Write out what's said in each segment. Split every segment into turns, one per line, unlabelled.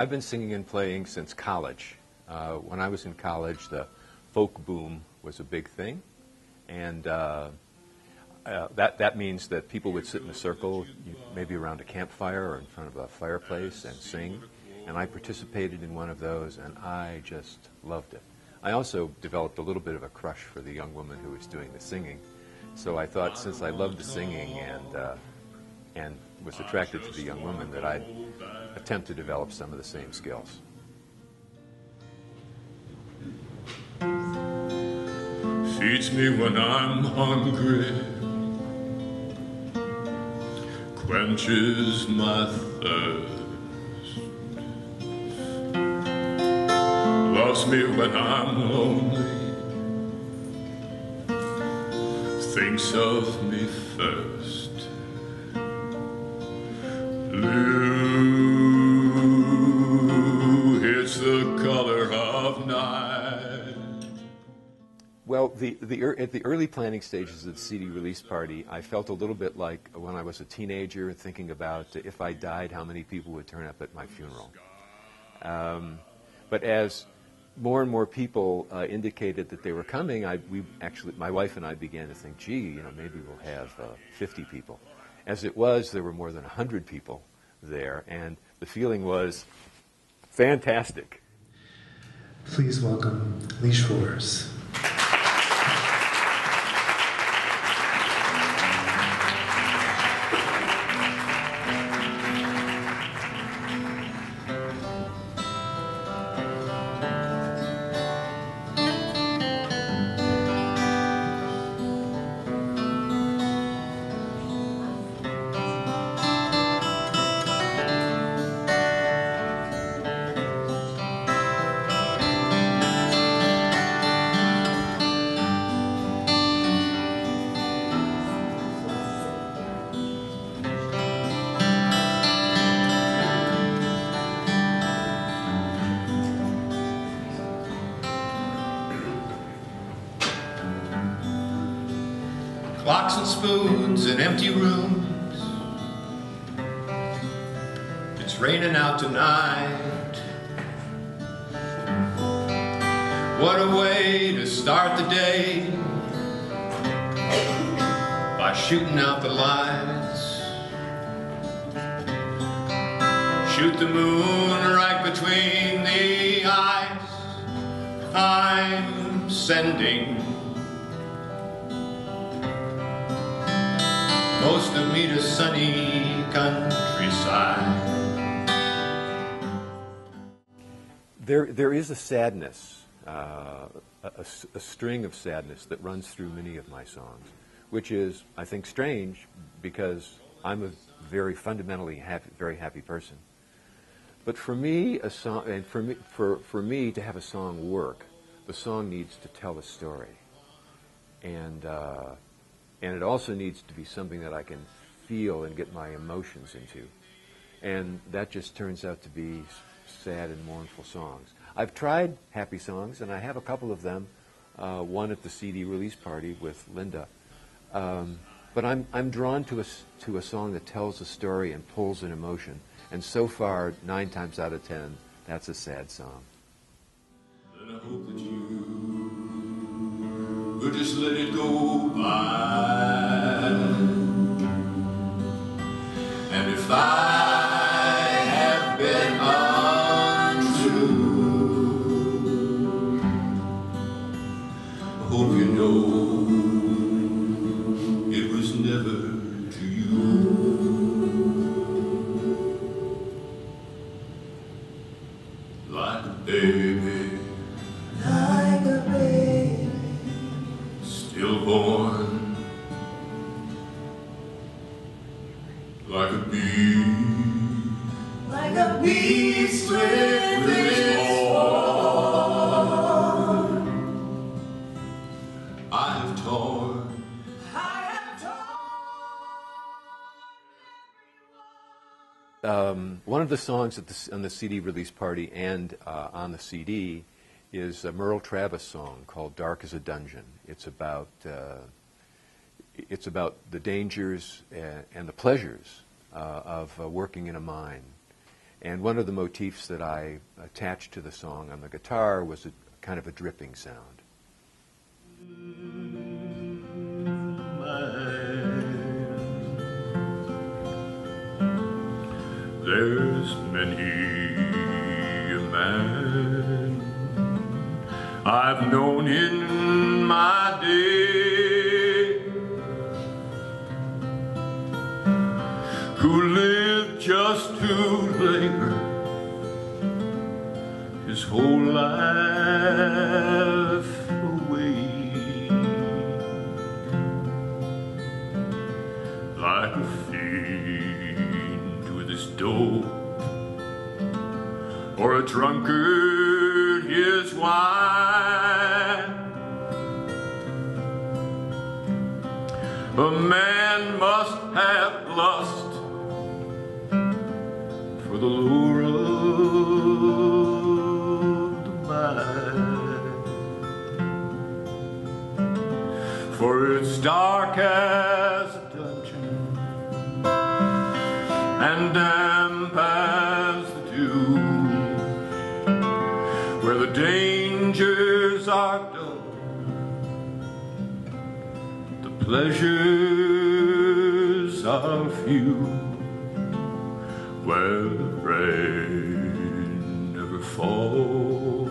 I've been singing and playing since college. When I was in college, the folk boom was a big thing, and that means that people would sit in a circle, maybe around a campfire or in front of a fireplace, and sing. And I participated in one of those, and I just loved it. I also developed a little bit of a crush for the young woman who was doing the singing. So I thought, since I loved the singing and was attracted to the young woman, that I'd attempt to develop some of the same skills.
Feeds me when I'm hungry, quenches my thirst, loves me when I'm lonely, thinks of me first. Blue, it's the color of night.
Well, at the early planning stages of the CD release party, I felt a little bit like when I was a teenager thinking about if I died, how many people would turn up at my funeral. But as more and more people indicated that they were coming, my wife and I began to think, gee, maybe we'll have 50 people. As it was, there were more than 100 people there, and the feeling was fantastic.
Please welcome Lee Schwarz.
Clocks and spoons in empty rooms. It's raining out tonight. What a way to start the day, by shooting out the lights. Shoot the moon right between the eyes. I'm sending most of me to sunny countryside.
There is a sadness, a string of sadness that runs through many of my songs, which is, I think, strange because I'm a very fundamentally very happy person. But for me, a song, and for me to have a song work, the song needs to tell a story, and it also needs to be something that I can feel and get my emotions into. And that just turns out to be sad and mournful songs. I've tried happy songs, and I have a couple of them, one at the CD release party with Linda. But I'm drawn to a song that tells a story and pulls an emotion. And so far, 9 times out of 10, that's a sad song.
Then I hope that you will just let it go by. And if I have been untrue, I hope you know it was never to you. Like a baby,
like a baby,
stillborn, like a bee,
like a beast with its horn.
I have torn.
One of the songs on the CD release party and on the CD is a Merle Travis song called "Dark as a Dungeon." It's about the dangers and the pleasures of working in a mine. And one of the motifs that I attached to the song on the guitar was a kind of a dripping sound.
There's many a man I've known in my day who lived just to labor his whole life away, like a fiend with his dope, or a drunkard his wine. A man must have lust for the lure of the mind, for it's dark as a dungeon and damp as the dew, where the dangers are dull, the pleasures are few, where the rain never falls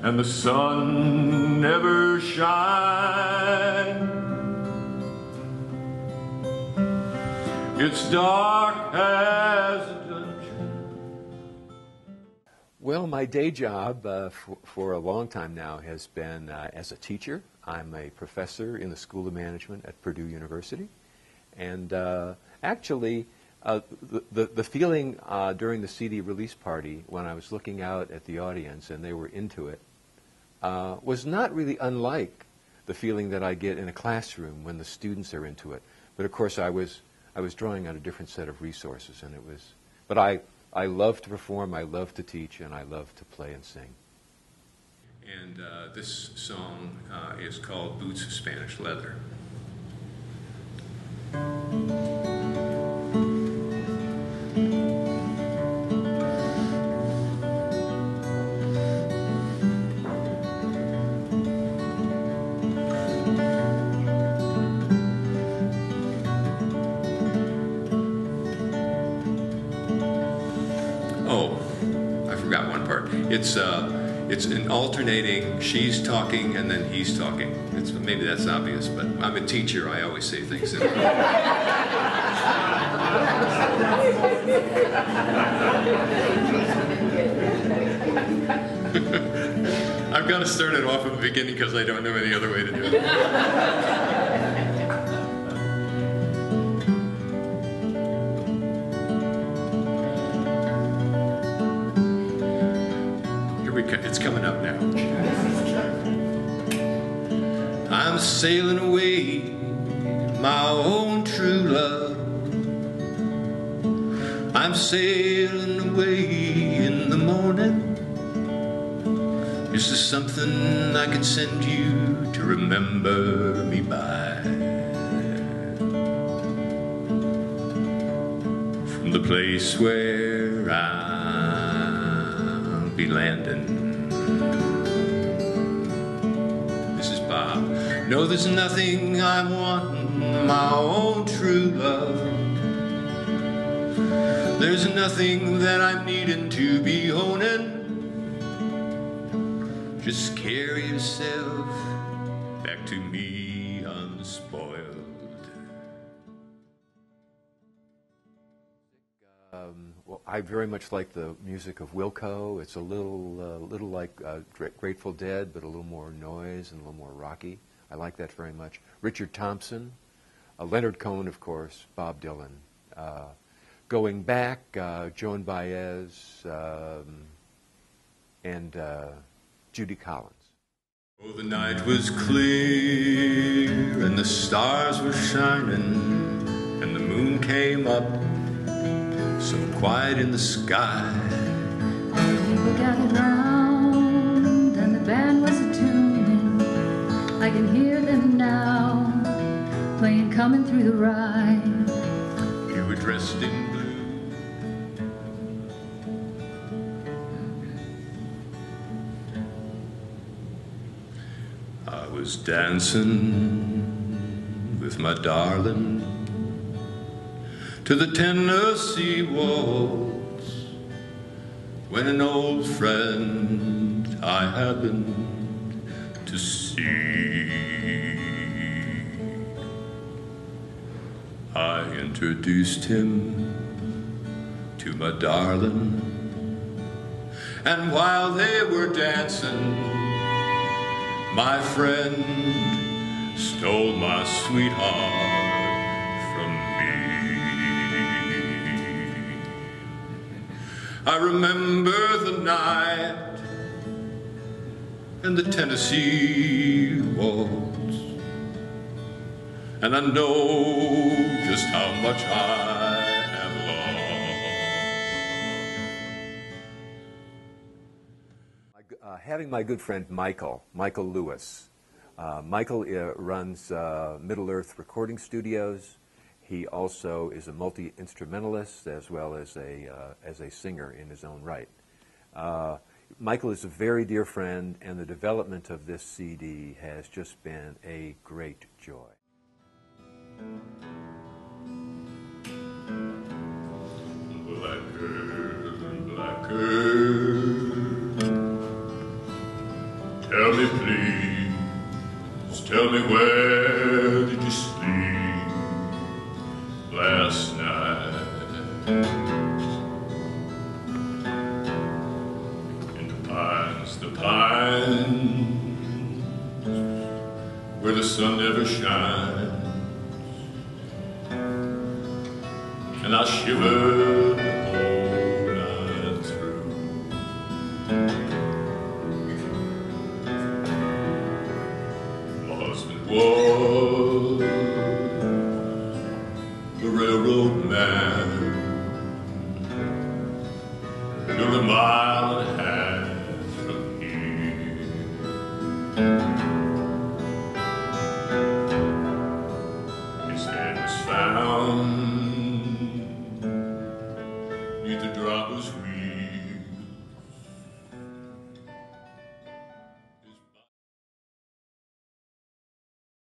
and the sun never shines. It's dark as a dungeon.
Well, my day job for a long time now has been as a teacher. I'm a professor in the School of Management at Purdue University. And actually, the feeling during the CD release party when I was looking out at the audience and they were into it was not really unlike the feeling that I get in a classroom when the students are into it. But of course, I was drawing on a different set of resources, and it was. But I love to perform, I love to teach, and I love to play and sing.
And this song is called Boots of Spanish Leather. Oh, I forgot one part. It's an alternating, she's talking and then he's talking. Maybe that's obvious, but I'm a teacher, I always say things in I've got to start it off at the beginning because I don't know any other way to do it. It's coming up now. I'm sailing away, my own true love. I'm sailing away in the morning. Is there something I can send you to remember me by? From the place where I'll be landing. This is Bob. No, there's nothing I want, my own true love. There's nothing that I'm needing to be owning. Just carry yourself back to me unspoiled.
Well, I very much like the music of Wilco. It's a little like Grateful Dead, but a little more noise and a little more rocky. I like that very much. Richard Thompson, Leonard Cohen, of course, Bob Dylan. Going back, Joan Baez and Judy Collins.
Oh, the night was clear and the stars were shining and the moon came up so quiet in the sky.
People gathered round and the band was a-tuning. I can hear them now, playing Coming Through the Rye.
You were dressed in blue was dancing with my darling to the Tennessee waltz when an old friend I happened to see. I introduced him to my darling, and while they were dancing, my friend stole my sweetheart from me. I remember the night and the Tennessee waltz, and I know just how much I have lost.
Having my good friend Michael Lewis. Michael runs Middle Earth Recording Studios. He also is a multi-instrumentalist as well as a singer in his own right. Michael is a very dear friend, and the development of this CD has just been a great joy.
Black girl, tell me please, tell me where did you sleep last night? In the pines, where the sun never shines, and I shiver the whole night through. My husband was a railroad man, near a mile and a half from here. His head was found